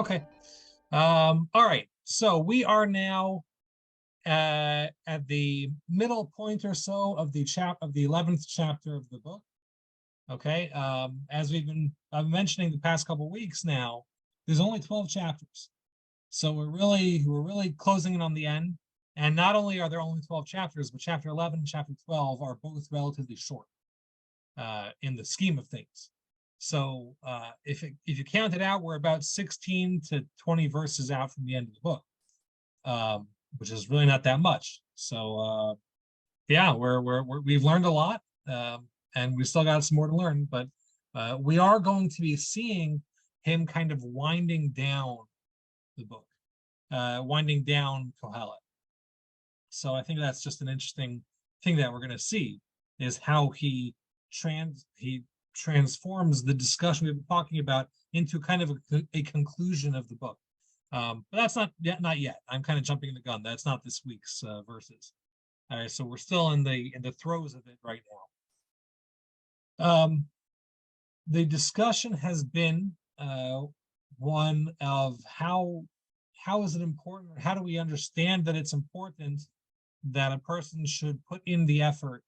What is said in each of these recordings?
Okay. All right. So we are now at the middle point or so of the 11th chapter of the book. Okay. As we've been mentioning the past couple of weeks now, there's only 12 chapters. So we're really closing in on the end. And not only are there only 12 chapters, but chapter 11 and chapter 12 are both relatively short in the scheme of things. So if you count it out, we're about 16 to 20 verses out from the end of the book, which is really not that much. So yeah, we've learned a lot, and we still got some more to learn. But we are going to be seeing him kind of winding down the book, winding down Kohelet. So I think that's just an interesting thing that we're going to see is how he transforms the discussion we've been talking about into kind of a conclusion of the book. But that's not yet. I'm kind of jumping the gun. That's not this week's verses. All right, so we're still in the throes of it right now. The discussion has been one of how is it important, or how do we understand that it's important that a person should put in the effort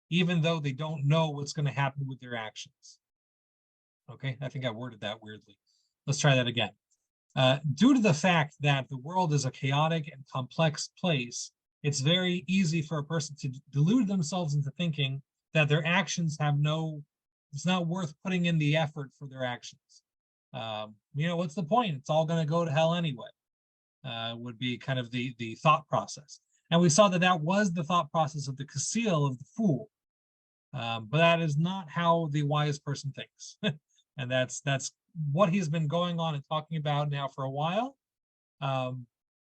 even though they don't know what's going to happen with their actions. Okay, I think I worded that weirdly. Let's try that again. Due to the fact that the world is a chaotic and complex place, it's very easy for a person to delude themselves into thinking that their actions it's not worth putting in the effort for their actions. What's the point? It's all going to go to hell anyway, would be kind of the thought process. And we saw that was the thought process of the Kasil, of the fool. But that is not how the wise person thinks. And that's what he's been going on and talking about now for a while. And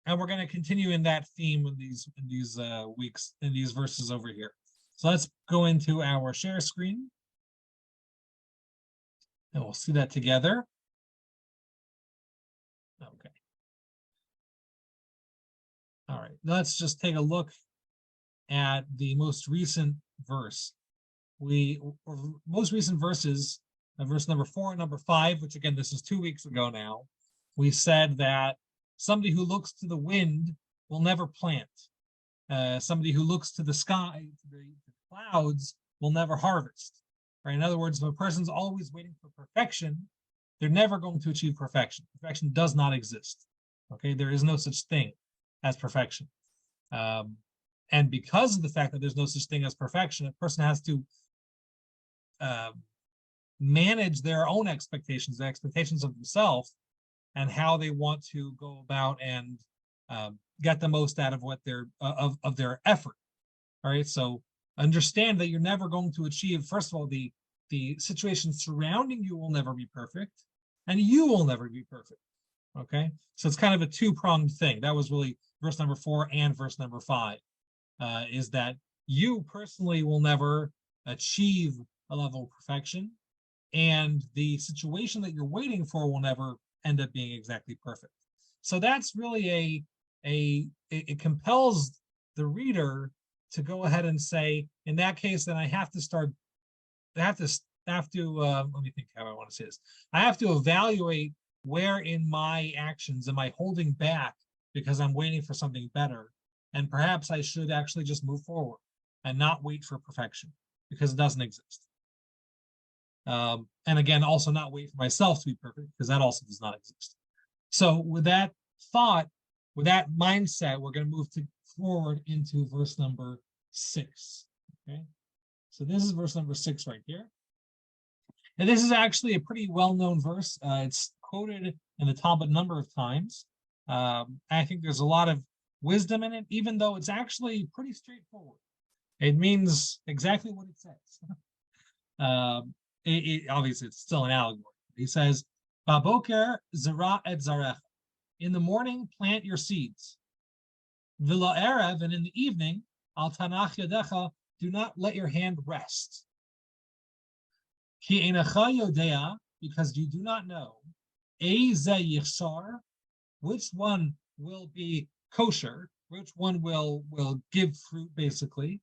we're going to continue in that theme in these weeks, in these verses over here. So let's go into our share screen. And we'll see that together. Okay. All right, let's just take a look at the most recent verse. Most recent verses, verse number 4 and number 5, which again, this is 2 weeks ago now. We said that somebody who looks to the wind will never plant. Somebody who looks to the sky, to the clouds, will never harvest. Right? In other words, if a person's always waiting for perfection, they're never going to achieve perfection. Perfection does not exist. Okay, there is no such thing as perfection. And because of the fact that there's no such thing as perfection, a person has to manage their own expectations, the expectations of themselves, and how they want to go about and get the most out of what of their effort. All right, so understand that you're never going to achieve, first of all, the situation surrounding you will never be perfect, and you will never be perfect. Okay, so it's kind of a two-pronged thing. That was really verse number 4 and verse number 5, is that you personally will never achieve a level of perfection, and the situation that you're waiting for will never end up being exactly perfect. So that's really it compels the reader to go ahead and say, in that case, then I have to let me think how I want to say this. I have to evaluate where in my actions am I holding back because I'm waiting for something better, and perhaps I should actually just move forward and not wait for perfection because it doesn't exist. And again, also not wait for myself to be perfect because that also does not exist. So with that thought, with that mindset, we're going to move forward into verse number 6. Okay, so this is verse number 6 right here. And this is actually a pretty well-known verse. It's quoted in the Talmud a number of times. I think there's a lot of wisdom in it, even though it's actually pretty straightforward. It means exactly what it says. Obviously, it's still an allegory. He says, "Baboker zara et zarecha." In the morning, plant your seeds. V'lo erev, and in the evening, al tanach yadecha, do not let your hand rest. Ki einacha yodea, because you do not know, eize yishar, which one will be kosher, which one will give fruit, basically.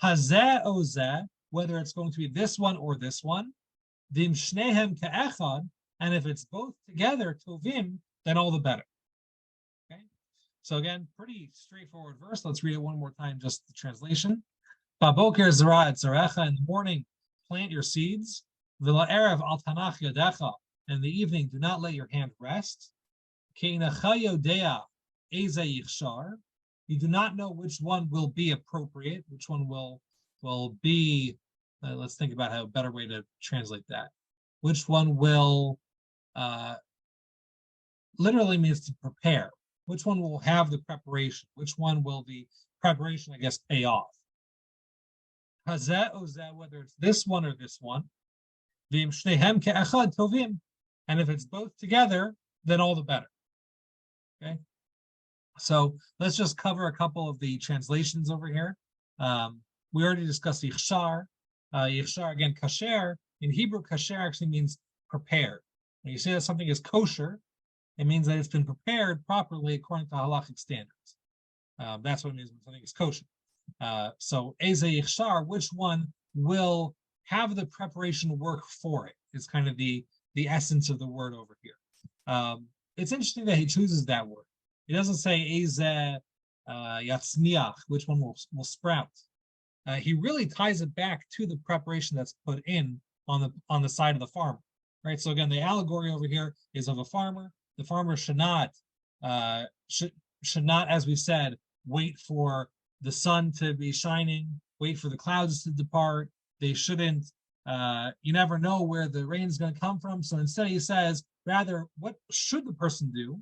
Hazeh ozeh, whether it's going to be this one or this one. Vim shnehem ke'echad, and if it's both together, tovim, then all the better. Okay. So again, pretty straightforward verse. Let's read it one more time, just the translation. Baboker zara et zarecha, in the morning, plant your seeds. V'la erev al tanach yadecha, in the evening, do not let your hand rest. Ke'inacha yodea eze yichshar, you do not know which one will be appropriate, which one will be. Let's think about how a better way to translate that. Which one will literally means to prepare. Which one will have the preparation? Which one will the preparation, I guess, pay off? Hazeh ozeh, whether it's this one or this one. V'im shnehem ke'echad tovim, and if it's both together, then all the better. Okay. So let's just cover a couple of the translations over here. We already discussed yichshar. Yichshar, again, kasher. In Hebrew, kasher actually means prepared. When you say that something is kosher, it means that it's been prepared properly according to halachic standards. That's what it means when something is kosher. So eze yichshar, which one will have the preparation work for it, is kind of the essence of the word over here. It's interesting that he chooses that word. He doesn't say eze yatzmiach, which one will sprout. He really ties it back to the preparation that's put in on the side of the farmer, right? So again, the allegory over here is of a farmer. The farmer should not, as we said, wait for the sun to be shining, wait for the clouds to depart. They shouldn't. You never know where the rain is going to come from. So instead, he says, rather, what should the person do?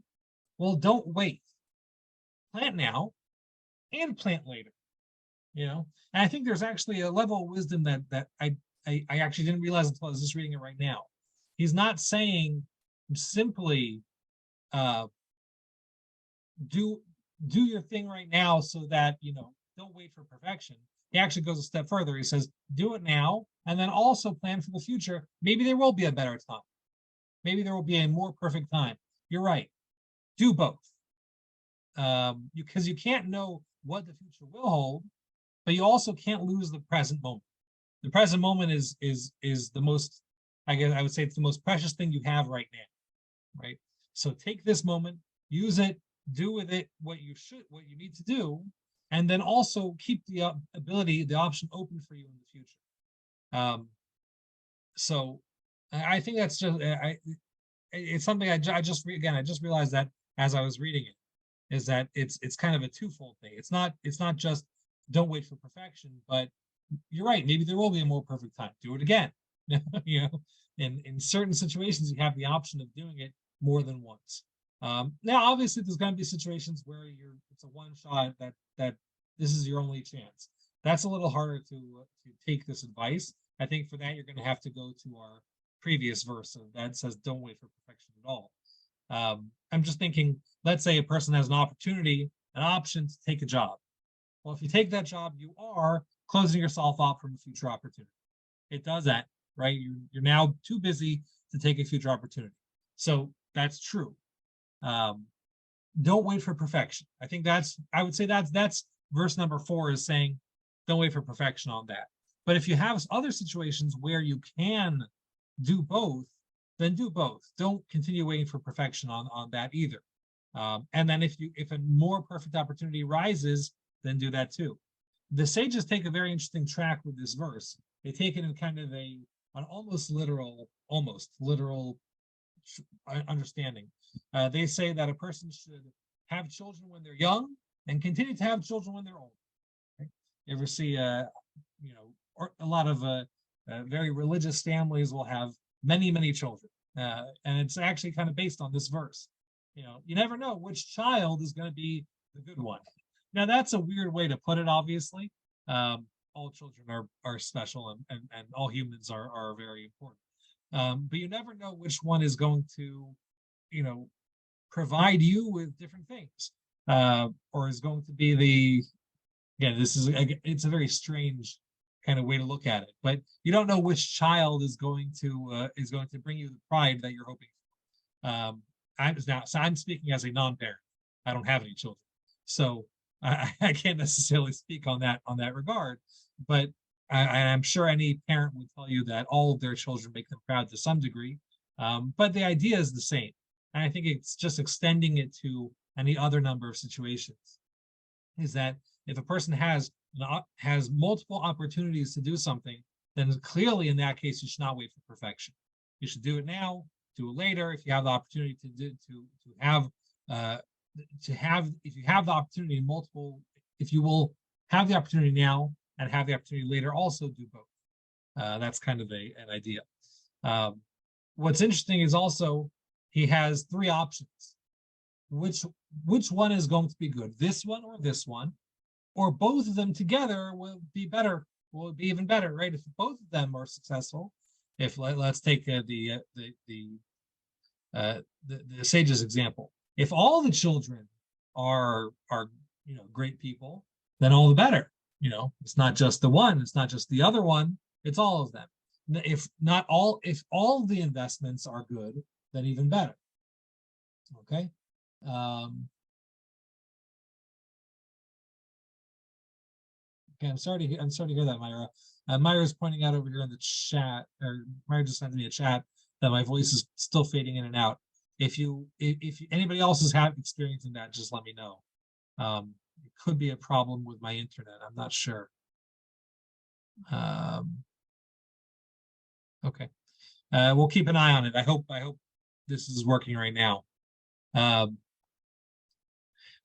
Well, don't wait. Plant now, and plant later. And I think there's actually a level of wisdom that I actually didn't realize until I was just reading it right now. He's not saying simply do your thing right now so that don't wait for perfection. He actually goes a step further. He says do it now and then also plan for the future. Maybe there will be a better time. Maybe there will be a more perfect time. You're right. Do both. Because you can't know what the future will hold, but you also can't lose the present moment. The present moment is the most, I guess I would say, it's the most precious thing you have right now, right? So take this moment, use it, do with it what you need to do, and then also keep the option open for you in the future. So I think that's just it's something I just realized that as I was reading it, is that it's kind of a twofold thing. It's not just don't wait for perfection, but you're right. Maybe there will be a more perfect time. Do it again. In certain situations, you have the option of doing it more than once. Now, obviously, there's going to be situations where it's a one shot that this is your only chance. That's a little harder to take this advice. I think for that, you're going to have to go to our previous verse that says don't wait for perfection at all. I'm just thinking, let's say a person has an option to take a job. Well, if you take that job, you are closing yourself off from a future opportunity. It does that, right? You're now too busy to take a future opportunity. So that's true. Don't wait for perfection. I would say that's verse number 4 is saying, don't wait for perfection on that. But if you have other situations where you can do both, then do both. Don't continue waiting for perfection on that either. And then if a more perfect opportunity rises, then do that too. The sages take a very interesting track with this verse. They take it in kind of an almost literal understanding. They say that a person should have children when they're young and continue to have children when they're old. Right? You ever see, a lot of very religious families will have many, many children, and it's actually kind of based on this verse. You never know which child is going to be the good one. Now, that's a weird way to put it, obviously. All children are special and all humans are very important. But you never know which one is going to, provide you with different things, or is going to be it's a very strange kind of way to look at it. But you don't know which child is going to bring you the pride that you're hoping for. I'm speaking as a non-parent. I don't have any children, so I can't necessarily speak on that regard, but I'm sure any parent would tell you that all of their children make them proud to some degree. But the idea is the same. and I think it's just extending it to any other number of situations, is that if a person has multiple opportunities to do something, then clearly in that case you should not wait for perfection. You should do it now, do it later. If you have the opportunity if you have the opportunity multiple, if you will have the opportunity now and have the opportunity later, also do both. That's kind of an idea. What's interesting is also he has three options. Which one is going to be good? This one or this one? Or both of them together will be better, will be even better, right? If both of them are successful, if let's take the sage's example. If all the children are great people, then all the better. It's not just the one, it's not just the other one, it's all of them. If all the investments are good, then even better. Okay. Okay, I'm sorry to hear that, Myra. Myra's pointing out over here in the chat, or Myra just sent me a chat that my voice is still fading in and out. If anybody else is experiencing that, just let me know. It could be a problem with my internet. I'm not sure. Okay, we'll keep an eye on it. I hope this is working right now. Yeah,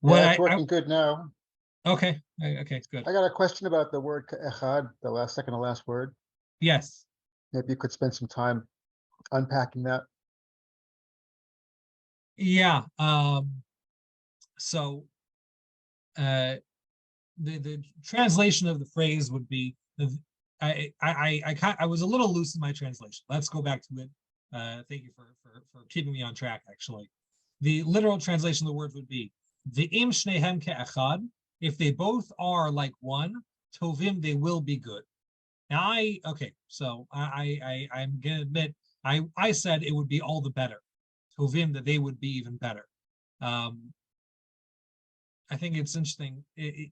it's working good now. Okay, good. I got a question about the word echad, the second to last word. Yes. Maybe you could spend some time unpacking that. Yeah. So the translation of the phrase would be, I was a little loose in my translation. Let's go back to it. Thank you for keeping me on track. Actually, the literal translation of the word would be V'im shnehem ke'echad. If they both are like one, tovim, they will be good. Now I'm gonna admit I said it would be all the better. Tovim, that they would be even better. I think it's interesting. The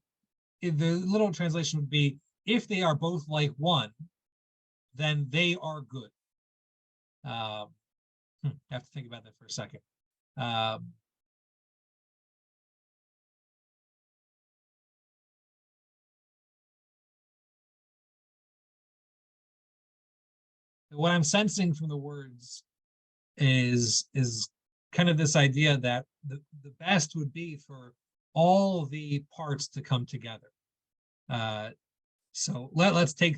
literal translation would be, if they are both like one, then they are good. I have to think about that for a second. What I'm sensing from the words is kind of this idea that the best would be for all the parts to come together. So let's take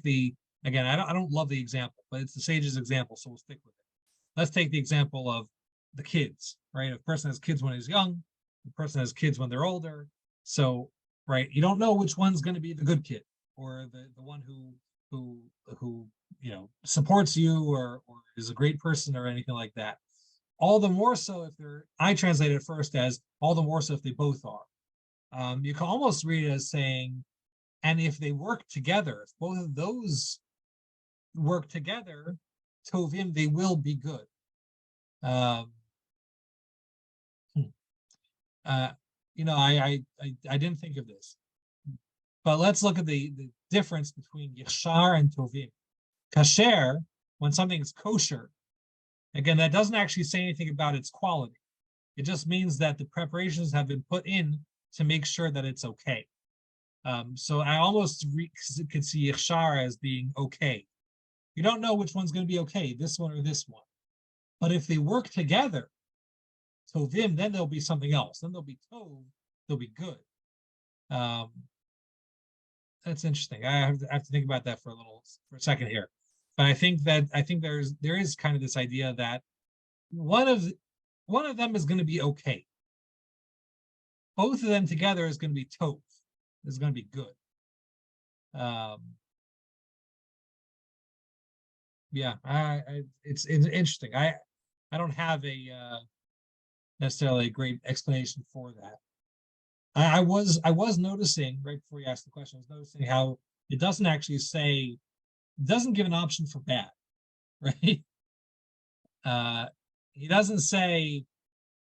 again, I don't love the example, but it's the sage's example, so we'll stick with it. Let's take the example of the kids, right? If a person has kids when he's young, the person has kids when they're older. So, right, you don't know which one's going to be the good kid, or the one who supports you, or is a great person, or anything like that. All the more so if I translate it first as all the more so if they both are. You can almost read it as saying, and if they work together, if both of those work together, tovim, they will be good. I didn't think of this, but let's look at the difference between yashar and tovim. Kasher, when something is kosher, again, that doesn't actually say anything about its quality. It just means that the preparations have been put in to make sure that it's okay. So I almost could see yashar as being okay. You don't know which one's going to be okay, this one or this one. But if they work together, tovim, then there'll be something else. Then there'll be tov, they'll be good. That's interesting. I have to think about that for a second here. But I think there is kind of this idea that one of them is going to be okay. Both of them together is going to be tov. Is going to be good. Yeah, it's interesting. I don't have necessarily a great explanation for that. I was noticing right before you asked the question, I was noticing how it doesn't actually say, it doesn't give an option for bad, right? He doesn't say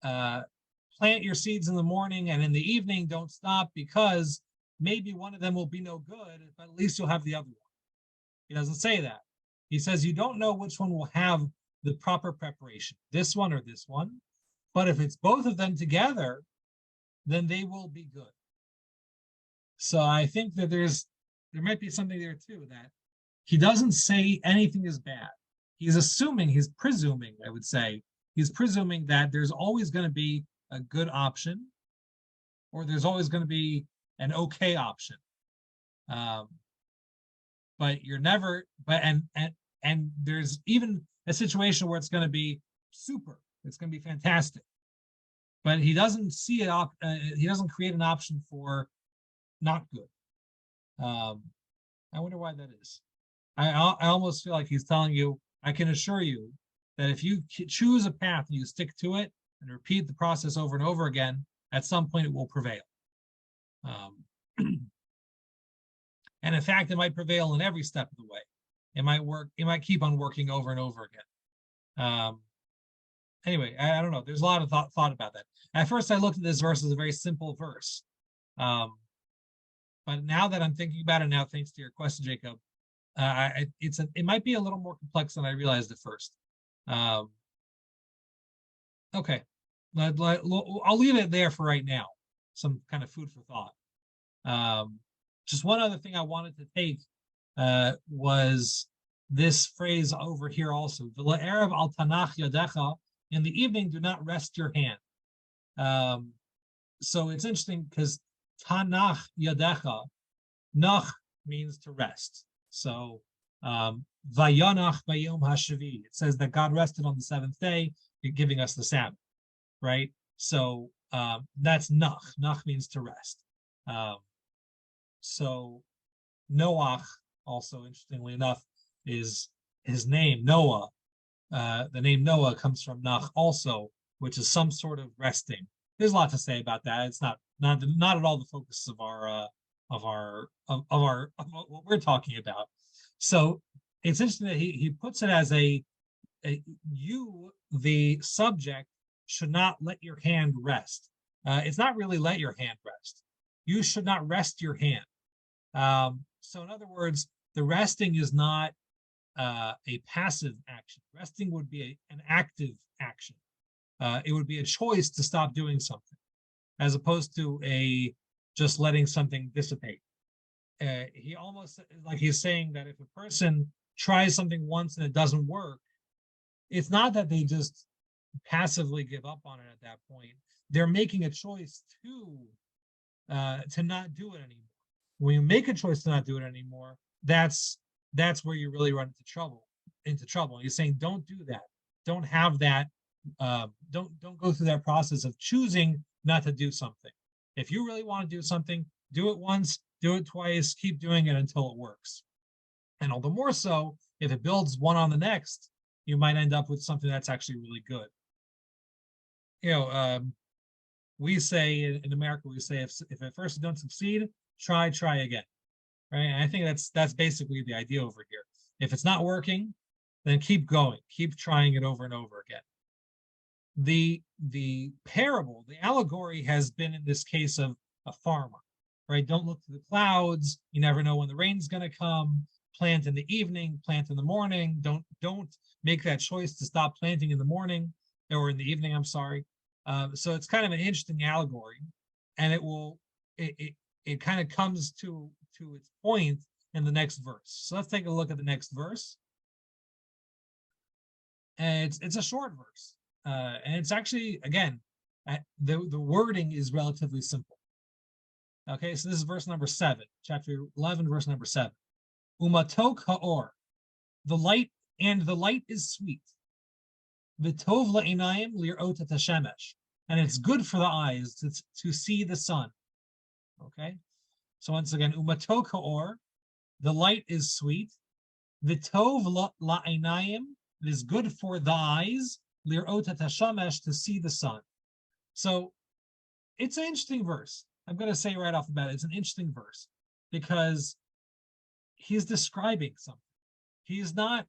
plant your seeds in the morning and in the evening don't stop, because maybe one of them will be no good, but at least you'll have the other one. He doesn't say that. He says you don't know which one will have the proper preparation, this one or this one. But if it's both of them together, then they will be good. So I think that there might be something there too, that he doesn't say anything is bad. He's presuming, I would say, he's presuming that there's always going to be a good option, or there's always going to be an okay option. But you're never, and there's even a situation where it's going to be super, it's going to be fantastic. But he doesn't see it, he doesn't create an option for not good. I wonder why that is. I almost feel like he's telling you, I can assure you that if you choose a path and you stick to it and repeat the process over and over again, at some point it will prevail. And in fact, it might prevail in every step of the way. It might work. It might keep on working over and over again. Anyway, I don't know. There's a lot of thought about that. At first, I looked at this verse as a very simple verse. But now that I'm thinking about it now, thanks to your question, Jacob, it might be a little more complex than I realized at first. Okay, I'll leave it there for right now. Some kind of food for thought. Just one other thing I wanted to take was this phrase over here also. V'la'erev al tanach yadecha. In the evening, do not rest your hand. So it's interesting because tanach yadecha, nach means to rest. So vayanach bayom hashavi. It says that God rested on the seventh day, giving us the Sabbath, right? So that's nach. Nach means to rest. So Noach, also interestingly enough, is his name, Noah. The name Noah comes from Nach also, which is some sort of resting. There's a lot to say about that. It's not at all the focus of what we're talking about. So it's interesting that he puts it as you, the subject, should not let your hand rest. It's not really let your hand rest. You should not rest your hand. So in other words, the resting is not a passive action. Resting would be an active action. It would be a choice to stop doing something, as opposed to just letting something dissipate. He almost, like he's saying that if a person tries something once and it doesn't work, it's not that they just passively give up on it at that point. They're making a choice to not do it anymore. When you make a choice to not do it anymore, that's where you really run into trouble. He's saying, don't do that. Don't have that. Don't go through that process of choosing not to do something. If you really want to do something, do it once, do it twice, keep doing it until it works. And all the more so, if it builds one on the next, you might end up with something that's actually really good. We say in America, we say if at first you don't succeed, try again. Right? And I think that's basically the idea over here. If it's not working, then keep going, keep trying it over and over again. The parable, the allegory has been in this case of a farmer, right? Don't look to the clouds. You never know when the rain's going to come. Plant in the evening, plant in the morning. Don't make that choice to stop planting in the morning or in the evening. I'm sorry. So it's kind of an interesting allegory, and it kind of comes to its point in the next verse. So let's take a look at the next verse. And it's a short verse. And it's actually, again, the wording is relatively simple. Okay, so this is verse number 7, chapter 11, verse number 7. Umatok haor, the light is sweet. V'tov la'inayim lir'ot et hashemesh, and it's good for the eyes to see the sun. Okay, so once again, umatok haor, the light is sweet. V'tov la'inayim, it is good for the eyes. Lir'ot et hashemesh, to see the sun. So it's an interesting verse. I'm going to say right off the bat, it's an interesting verse because he's describing something. He's not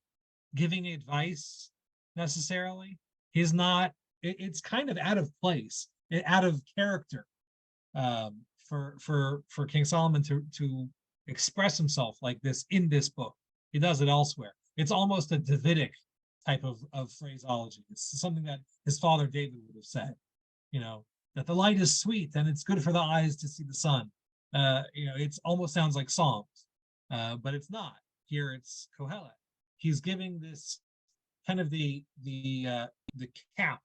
giving advice necessarily. He's not. It's kind of out of place, out of character for King Solomon to express himself like this in this book. He does it elsewhere. It's almost a Davidic type of phraseology. It's something that his father David would have said. that the light is sweet and it's good for the eyes to see the sun. It's almost sounds like Psalms, but it's not. Here it's Kohelet. He's giving this kind of the cap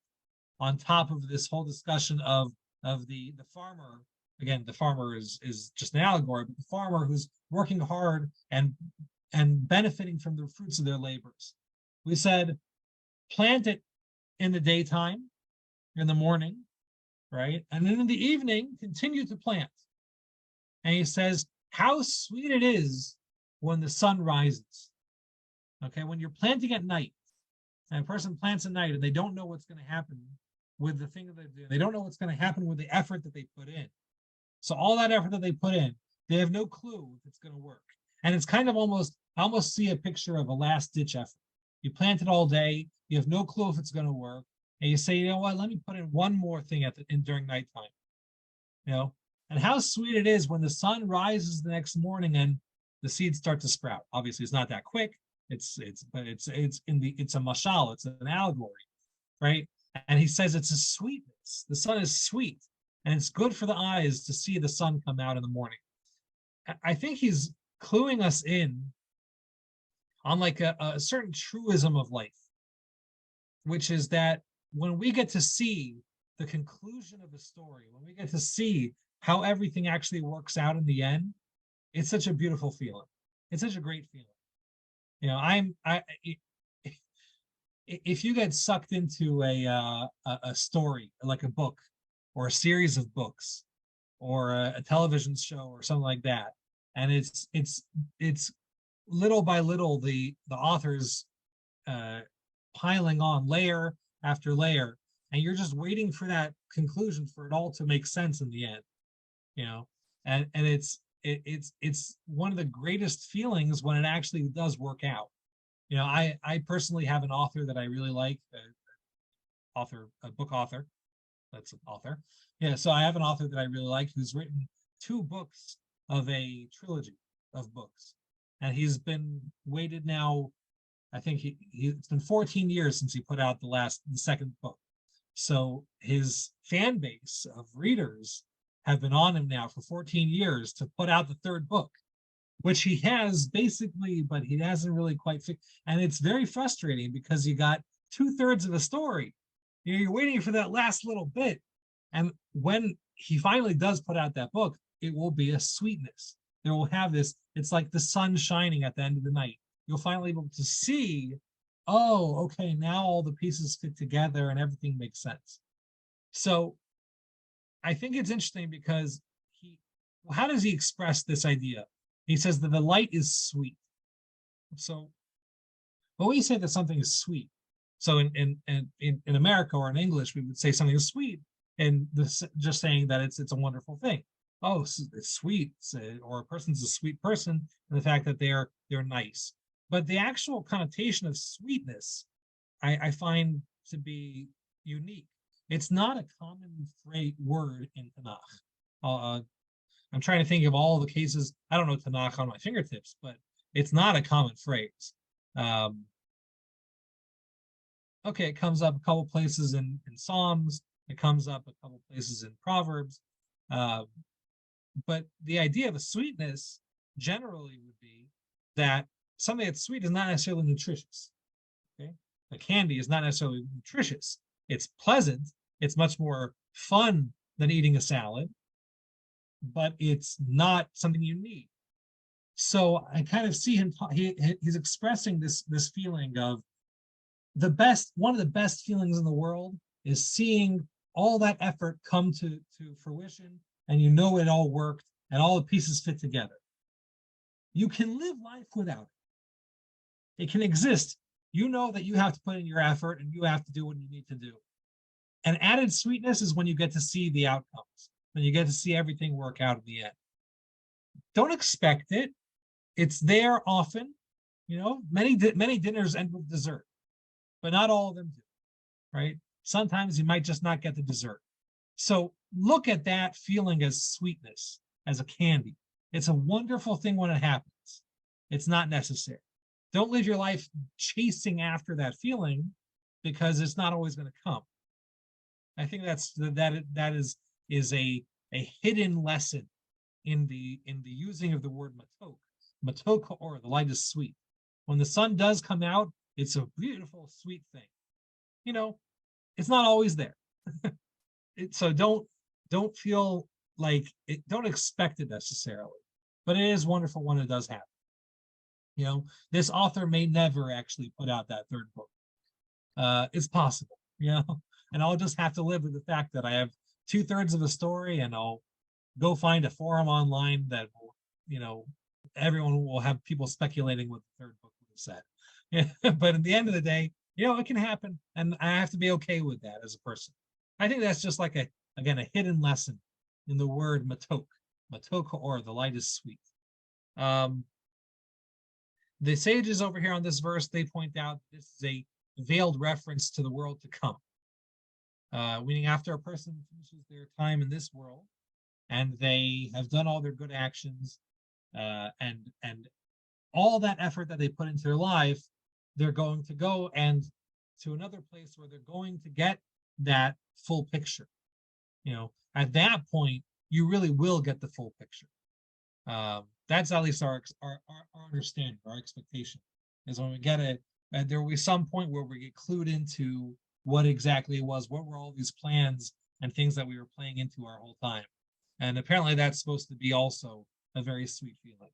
on top of this whole discussion of the farmer. Again, the farmer is just an allegory, but the farmer who's working hard and benefiting from the fruits of their labors. We said, plant it in the daytime, in the morning, right? And then in the evening, continue to plant. And he says, how sweet it is when the sun rises. Okay, when you're planting at night, and a person plants at night and they don't know what's going to happen with the thing that they do. They don't know what's going to happen with the effort that they put in. So all that effort that they put in, they have no clue if it's going to work. And it's kind of I almost see a picture of a last ditch effort. You plant it all day, you have no clue if it's going to work, and you say, you know what, let me put in one more thing during nighttime. And how sweet it is when the sun rises the next morning and the seeds start to sprout. Obviously, it's not that quick. It's a mashal, it's an allegory, right? And he says it's a sweetness. The sun is sweet, and it's good for the eyes to see the sun come out in the morning. I think he's cluing us in on like a certain truism of life, which is that when we get to see the conclusion of the story, when we get to see how everything actually works out in the end, it's such a beautiful feeling. It's such a great feeling. If you get sucked into a story, like a book or a series of books or a television show or something like that, and it's little by little the authors piling on layer after layer, and you're just waiting for that conclusion for it all to make sense in the end, and it's one of the greatest feelings when it actually does work out. I personally have an author that I really like, a book author. That's an author. Yeah, so I have an author that I really like who's written 2 books of a trilogy of books. And he's been waited now, I think it's been 14 years since he put out the second book. So his fan base of readers have been on him now for 14 years to put out the 3rd book, which he has basically, but he hasn't really quite fixed. And it's very frustrating because you got 2/3 of the story. You're waiting for that last little bit. And when he finally does put out that book, it will be a sweetness. It will have this, it's like the sun shining at the end of the night. You'll finally be able to see, oh, okay, now all the pieces fit together and everything makes sense. So I think it's interesting because how does he express this idea? He says that the light is sweet. So when we say that something is sweet, so in America or in English, we would say something is sweet, and just saying that it's a wonderful thing. Oh, it's sweet, or a person's a sweet person, and the fact that they're nice. But the actual connotation of sweetness, I find to be unique. It's not a common word in Tanakh. I'm trying to think of all the cases. I don't know Tanakh on my fingertips, but it's not a common phrase. Okay, it comes up a couple places in Psalms. It comes up a couple places in Proverbs. But the idea of a sweetness generally would be that something that's sweet is not necessarily nutritious. Okay, a candy is not necessarily nutritious. It's pleasant. It's much more fun than eating a salad, but it's not something you need. So I kind of see him. He's expressing this feeling of one of the best feelings in the world is seeing all that effort come to fruition, and it all worked and all the pieces fit together. You can live life without it. It can exist. You know that you have to put in your effort and you have to do what you need to do. And added sweetness is when you get to see the outcomes, when you get to see everything work out in the end. Don't expect it. It's there often. Many dinners end with dessert, but not all of them do, right? Sometimes you might just not get the dessert. So look at that feeling as sweetness, as a candy. It's a wonderful thing when it happens. It's not necessary. Don't live your life chasing after that feeling because it's not always going to come. I think that is a hidden lesson in the using of the word matok or the light is sweet. When the sun does come out, it's a beautiful, sweet thing. It's not always there. So don't feel like it, don't expect it necessarily, but it is wonderful when it does happen. This author may never actually put out that third book. It's possible, and I'll just have to live with the fact that I have 2/3 of a story, and I'll go find a forum online that will, everyone will have people speculating what the third book would have said. But at the end of the day, it can happen, and I have to be okay with that as a person. I think that's just like a hidden lesson in the word matok, or the light is sweet. The sages over here on this verse, they point out this is a veiled reference to the world to come. Meaning after a person finishes their time in this world and they have done all their good actions and all that effort that they put into their life, they're going to go and to another place where they're going to get that full picture. At that point, you really will get the full picture. That's at least our understanding, our expectation, is when we get it, there will be some point where we get clued into what exactly it was, what were all these plans and things that we were playing into our whole time. And apparently that's supposed to be also a very sweet feeling.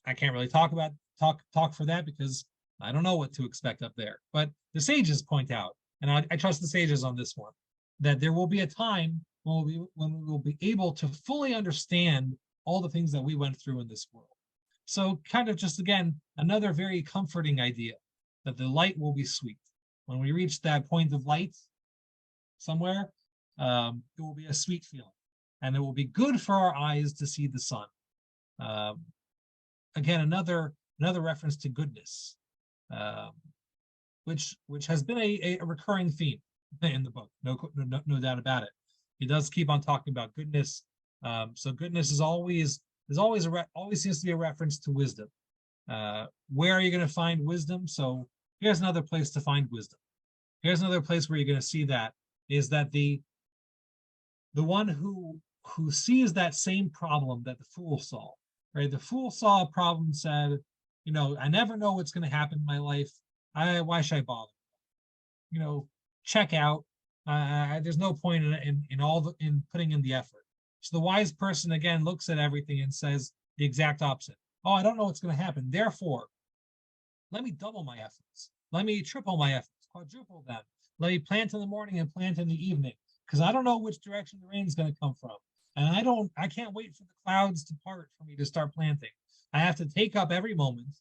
I can't really talk for that because I don't know what to expect up there. But the sages point out, and I trust the sages on this one, that there will be a time when we will be able to fully understand all the things that we went through in this world. So kind of just, again, another very comforting idea that the light will be sweet. When we reach that point of light somewhere, it will be a sweet feeling. And it will be good for our eyes to see the sun. Again, another reference to goodness, which has been a recurring theme in the book, no doubt about it. He does keep on talking about goodness. So goodness always seems to be a reference to wisdom. Where are you going to find wisdom? So here's another place to find wisdom. Here's another place where you're going to see that is that the one who sees that same problem that the fool saw, right? The fool saw a problem, said, I never know what's going to happen in my life. Why should I bother? Check out. There's no point in putting in the effort. So the wise person, again, looks at everything and says the exact opposite. Oh, I don't know what's going to happen. Therefore, let me double my efforts. Let me triple my efforts, quadruple them. Let me plant in the morning and plant in the evening, because I don't know which direction the rain is going to come from. And I can't wait for the clouds to part for me to start planting. I have to take up every moment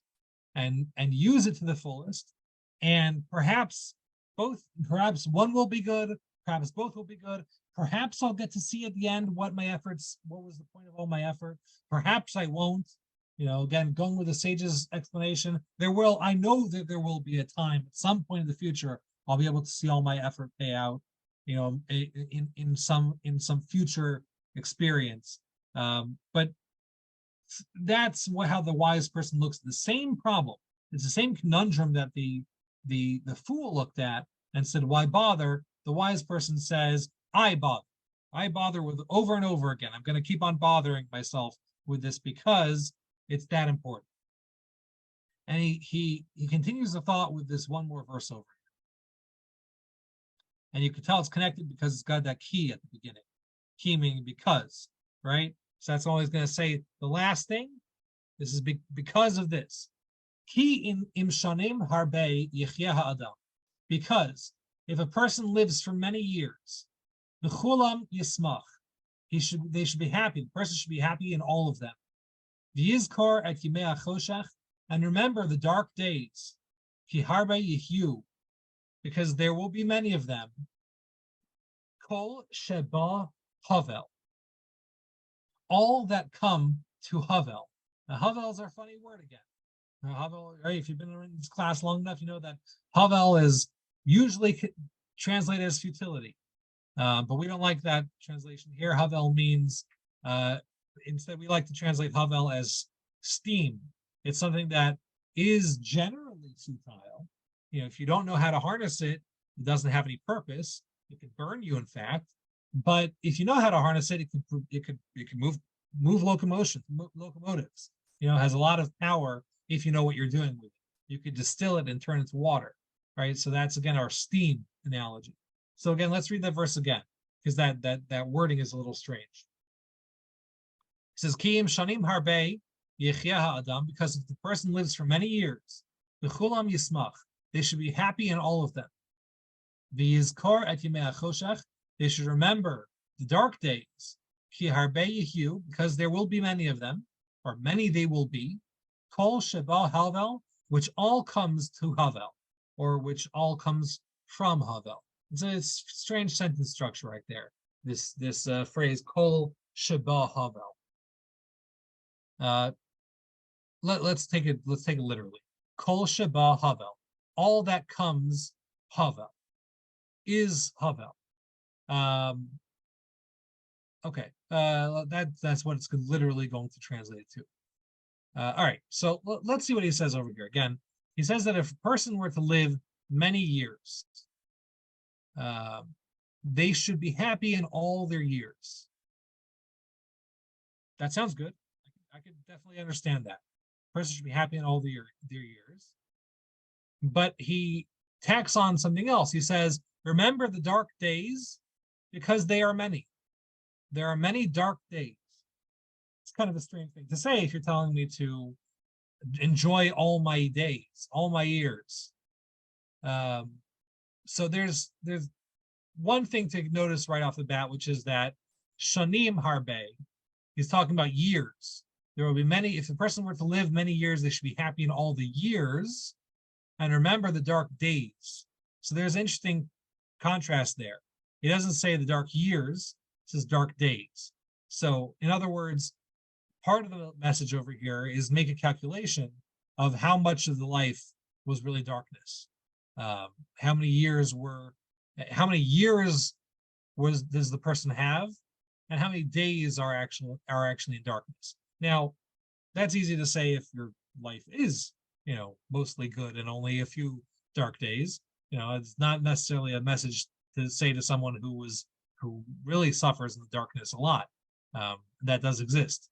and use it to the fullest. And perhaps one will be good, perhaps both will be good. Perhaps I'll get to see at the end what was the point of all my effort. Perhaps I won't. Again, going with the sage's explanation, I know that there will be a time at some point in the future I'll be able to see all my effort pay out, in some future experience. But that's how the wise person looks at the same problem. It's the same conundrum that the fool looked at and said, why bother? The wise person says, I bother. I bother with over and over again. I'm going to keep on bothering myself with this because it's that important. And he continues the thought with this one more verse over here. And you can tell it's connected because it's got that key at the beginning. Key meaning because, right? So that's always going to say the last thing. This is because of this. Ki im shanim harbe yichyeh ha'adam. Because if a person lives for many years, B'chulam yismach, they should be happy. The person should be happy in all of them. V'yizkor et yimei achoshech, and remember the dark days. Ki harbe yihyu, because there will be many of them. Kol sheba havel, all that come to havel. Now havel is our funny word again. Havel, right? If you've been in this class long enough, you know that havel is usually translated as futility. But we don't like that translation here. Havel means, instead we like to translate Havel as steam. It's something that is generally futile. If you don't know how to harness it, it doesn't have any purpose. It could burn you, in fact. But if you know how to harness it, it could move locomotives. It has a lot of power if you know what you're doing with it. You could distill it and turn it into water, right? So that's again our steam analogy. So again, let's read that verse again, because that wording is a little strange. It says, Kiyim shanim harbe yechia adam, because if the person lives for many years, b'chulam yismach, they should be happy in all of them. V'yizkor et yimei achoshech, they should remember the dark days. Ki harbe yehyu, because there will be many of them, or many they will be. Kol sheba havel, which all comes to havel, or which all comes from havel. It's a strange sentence structure right there. This phrase kol sheba havel. Let's take it literally. Kol sheba havel, all that comes havel, is havel. Okay, that's what it's literally going to translate it to. All right, so let's see what he says over here. Again, he says that if a person were to live many years, they should be happy in all their years. That sounds good. I can definitely understand that. A person should be happy in all their years. But he tacks on something else. He says, remember the dark days, because they are many. There are many dark days. It's kind of a strange thing to say if you're telling me to enjoy all my days, all my years. So there's one thing to notice right off the bat, which is that shanim harbe, he's talking about years. There will be many, if the person were to live many years, they should be happy in all the years and remember the dark days. So there's an interesting contrast there. He doesn't say the dark years, it says dark days. So in other words, part of the message over here is make a calculation of how much of the life was really darkness. How many years does the person have, and how many days are actually in darkness? Now, that's easy to say if your life is, mostly good and only a few dark days. It's not necessarily a message to say to someone who really suffers in the darkness a lot. That does exist.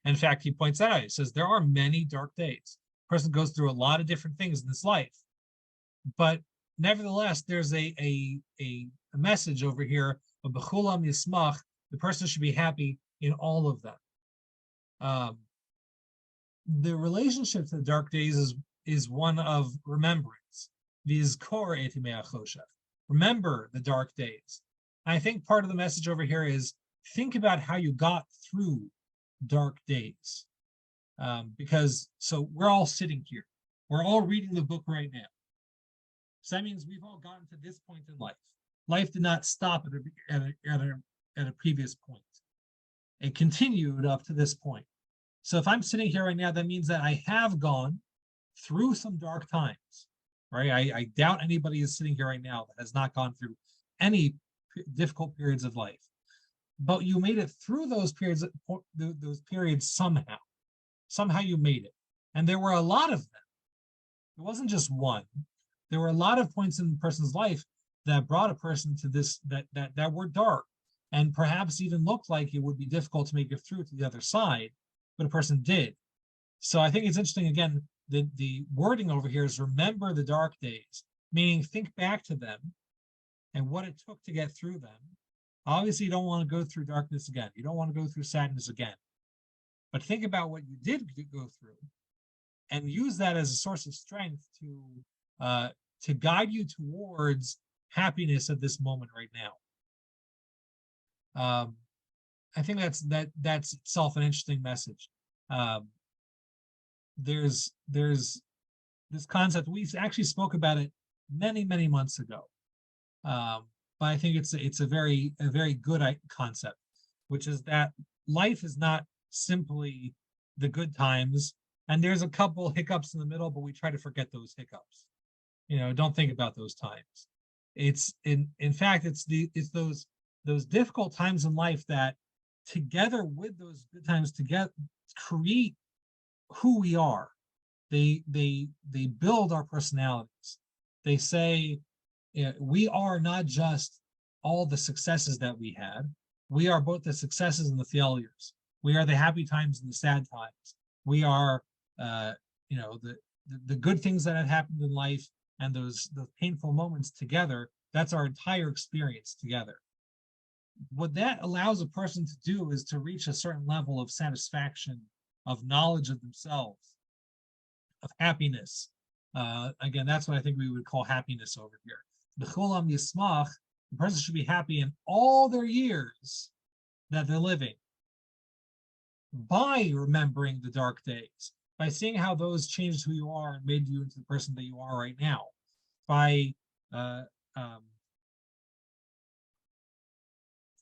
In fact, he points that out. He says there are many dark days. A person goes through a lot of different things in this life, but nevertheless, there's a message over here of b'chulam yismach. The person should be happy in all of them. The relationship to the dark days is one of remembrance. V'yizkor et yimei achoshech. Remember the dark days. I think part of the message over here is think about how you got through dark days. Because we're all sitting here. We're all reading the book right now. So that means we've all gotten to this point in life. Life did not stop at a previous point. It continued up to this point. So if I'm sitting here right now, that means that I have gone through some dark times, right? I doubt anybody is sitting here right now that has not gone through any difficult periods of life. But you made it through those periods somehow. Somehow you made it. And there were a lot of them. It wasn't just one. There were a lot of points in the person's life that brought a person to this, that were dark, and perhaps even looked like it would be difficult to make it through to the other side, but a person did. So I think it's interesting, again, the wording over here is remember the dark days, meaning think back to them and what it took to get through them. Obviously, you don't want to go through darkness again. You don't want to go through sadness again. But think about what you did go through and use that as a source of strength to guide you towards happiness at this moment right now. I think that's itself an interesting message. There's this concept, we actually spoke about it many months ago, but I think it's a very good concept, which is that life is not simply the good times, and there's a couple hiccups in the middle, but we try to forget those hiccups. Don't think about those times. It's in fact it's those difficult times in life that, together with those good times, together create who we are. They build our personalities. They say, we are not just all the successes that we had. We are both the successes and the failures. We are the happy times and the sad times. We are, the good things that have happened in life and those painful moments together. That's our entire experience together. What that allows a person to do is to reach a certain level of satisfaction, of knowledge of themselves, of happiness. Again, that's what I think we would call happiness over here. B'chulam yismach, the person should be happy in all their years that they're living by remembering the dark days, by seeing how those changed who you are and made you into the person that you are right now, by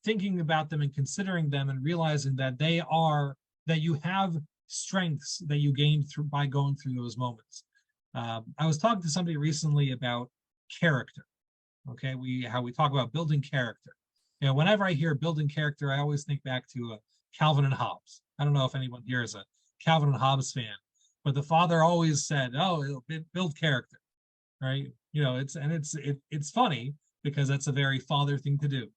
thinking about them and considering them and realizing that that you have strengths that you gained through by going through those moments. I was talking to somebody recently about character. Okay, how we talk about building character. Whenever I hear building character, I always think back to Calvin and Hobbes. I don't know if anyone here is a Calvin and Hobbes fan, but the father always said, "Oh, it'll build character," right? It's funny because that's a very father thing to do.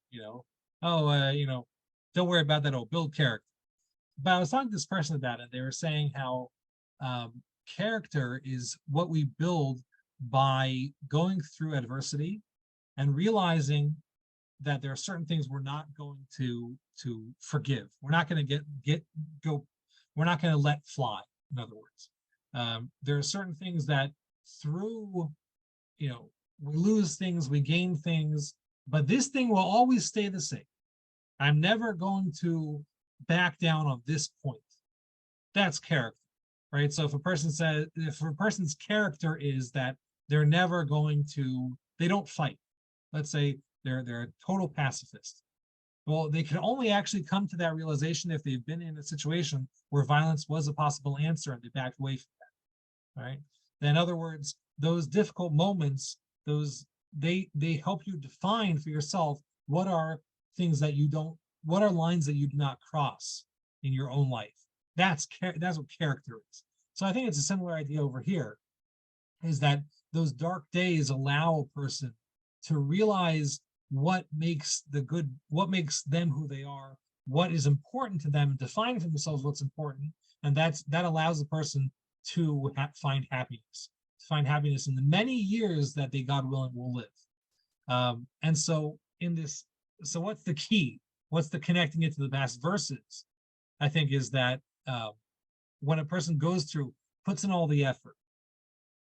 Don't worry about that. It'll build character. But I was talking to this person about it. They were saying how character is what we build by going through adversity and realizing that there are certain things we're not going to forgive. We're not going to we're not going to let fly. In other words, there are certain things that through, we lose things, we gain things, but this thing will always stay the same. I'm never going to back down on this point. That's character, right? So if a person's character is that they're never they don't fight. Let's say they're a total pacifist. Well, they can only actually come to that realization if they've been in a situation where violence was a possible answer and they backed away from that, right? In other words, those difficult moments, they help you define for yourself what are things that what are lines that you do not cross in your own life. That's what character is. So I think it's a similar idea over here, is that those dark days allow a person to realize what makes them who they are, what is important to them, and define for themselves what's important, and that allows the person to find happiness in the many years that they, God willing, will live. And so what's the key? What's the connecting it to the past verses? I think is that when a person puts in all the effort,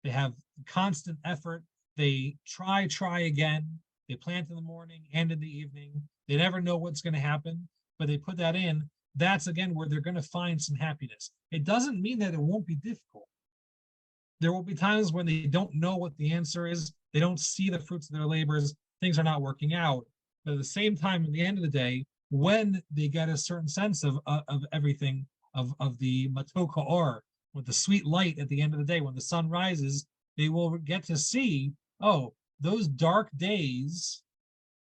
they have constant effort, they try again, they plant in the morning and in the evening, they never know what's going to happen, but they put that in, that's again where they're going to find some happiness. It doesn't mean that it won't be difficult. There will be times when they don't know what the answer is, they don't see the fruits of their labors, things are not working out. But at the same time, at the end of the day, when they get a certain sense of everything, of the matoka or with the sweet light at the end of the day, when the sun rises, they will get to see, oh, those dark days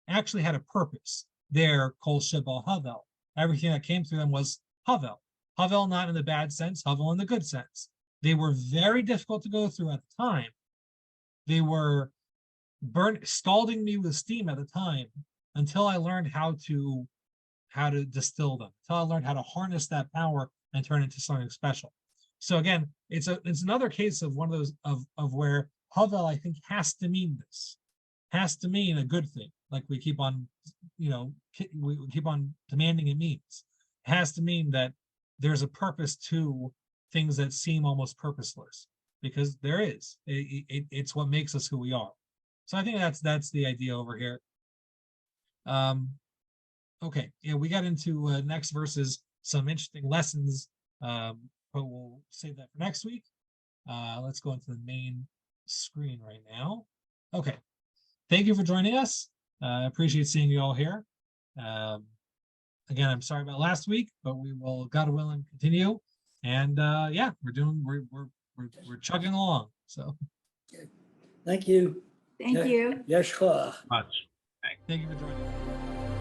actually had a purpose. They're kol sheba havel. Everything that came through them was havel. Havel not in the bad sense, havel in the good sense. They were very difficult to go through at the time. They were scalding me with steam at the time until I learned how to distill them, until I learned how to harness that power and turn it into something special. So again, it's another case of one of those of where Havel, I think, has to mean this, has to mean a good thing, like we keep on, we keep on demanding it means. It has to mean that there's a purpose to things that seem almost purposeless, because there is. It's what makes us who we are. So I think that's the idea over here. Okay, yeah, we got into next verses, some interesting lessons, but we'll save that for next week. Let's go into the main screen right now. Okay, thank you for joining us. I appreciate seeing you all here. Again, I'm sorry about last week, but we will, God willing, continue. And yeah, we're chugging along. So Thank you. Thank you. Yesh koach. much. Thank you for joining us.